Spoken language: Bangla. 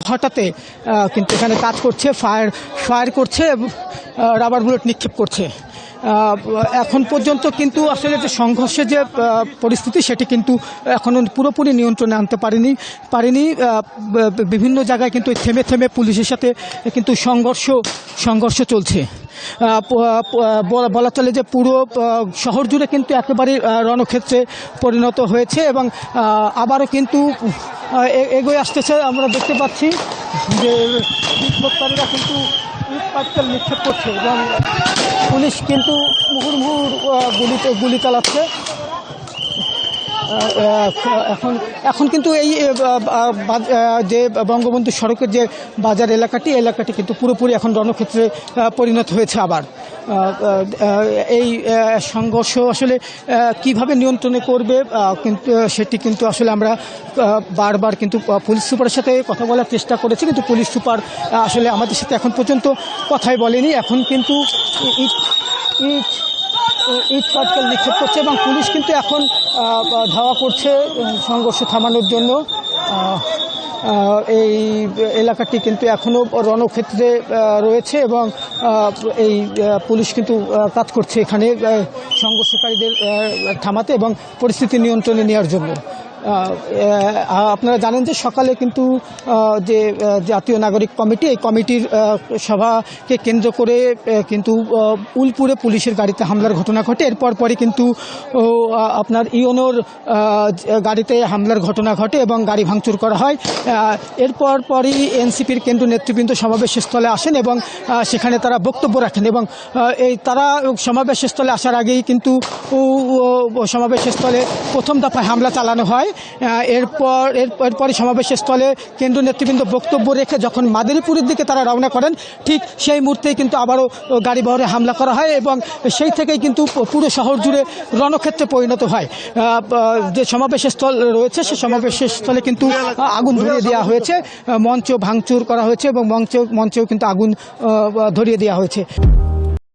হটাতে কিন্তু এখানে কাজ করছে, ফায়ার করছে, রাবার বুলেট নিক্ষেপ করছে। এখন পর্যন্ত কিন্তু আসলে যে সংঘর্ষের যে পরিস্থিতি সেটি কিন্তু এখনও পুরোপুরি নিয়ন্ত্রণে আনতে পারেনি। বিভিন্ন জায়গায় কিন্তু থেমে থেমে পুলিশের সাথে কিন্তু সংঘর্ষ চলছে। বলা চলে যে পুরো শহর জুড়ে কিন্তু একেবারে রণক্ষেত্রে পরিণত হয়েছে এবং আবারও কিন্তু এগোয়ে আসতেছে। আমরা দেখতে পাচ্ছি যে বিক্ষোভকারীরা কিন্তু পাটকেল নিক্ষেপ করছে এবং পুলিশ কিন্তু মুহুর্মুহু গুলি চালাচ্ছে। এখন কিন্তু এই যে বঙ্গবন্ধু সড়কের যে বাজার এলাকাটি কিন্তু পুরোপুরি এখন রণক্ষেত্রে পরিণত হয়েছে। আবার এই সংঘর্ষ আসলে কিভাবে নিয়ন্ত্রণে করবে কিন্তু সেটি কিন্তু আসলে আমরা বারবার কিন্তু পুলিশ সুপারের সাথে কথা বলার চেষ্টা করেছি, কিন্তু পুলিশ সুপার আসলে আমাদের সাথে এখন পর্যন্ত কথাই বলেনি। এখন কিন্তু ইট পাটকেল নিক্ষেপ করছে এবং পুলিশ কিন্তু এখন ধাওয়া করছে সংঘর্ষ থামানোর জন্য। এই এলাকাটি কিন্তু এখনও রণক্ষেত্রে রয়েছে এবং এই পুলিশ কিন্তু কাজ করছে এখানে সংঘর্ষকারীদের থামাতে এবং পরিস্থিতি নিয়ন্ত্রণে নেওয়ার জন্য। আপনারা জানেন যে সকালে কিন্তু যে জাতীয় নাগরিক কমিটি, এই কমিটির সভাকে কেন্দ্র করে কিন্তু উলপুরে পুলিশের গাড়িতে হামলার ঘটনা ঘটে। এরপর পরই কিন্তু আপনার ইওনোর গাড়িতে হামলার ঘটনা ঘটে এবং গাড়ি ভাঙচুর করা হয়। এরপর পরই এনসিপির কেন্দ্রীয় নেতৃবৃন্দ সমাবেশস্থলে আসেন এবং সেখানে তারা বক্তব্য রাখেন এবং তারা সমাবেশস্থলে আসার আগেই কিন্তু সমাবেশস্থলে প্রথম দফায় হামলা চালানো হয়। এরপরই সমাবেশস্থলে কেন্দ্রীয় নেতৃবৃন্দ বক্তব্য রেখে যখন মাদারীপুরের দিকে তারা রওনা করেন, ঠিক সেই মুহূর্তেই কিন্তু আবারও গাড়ি বহরে হামলা করা হয় এবং সেই থেকেই কিন্তু পুরো শহর জুড়ে রণক্ষেত্রে পরিণত হয়। যে সমাবেশস্থল রয়েছে সে সমাবেশস্থলে কিন্তু আগুন ধরিয়ে দেওয়া হয়েছে, মঞ্চ ভাঙচুর করা হয়েছে এবং মঞ্চেও কিন্তু আগুন ধরিয়ে দেওয়া হয়েছে।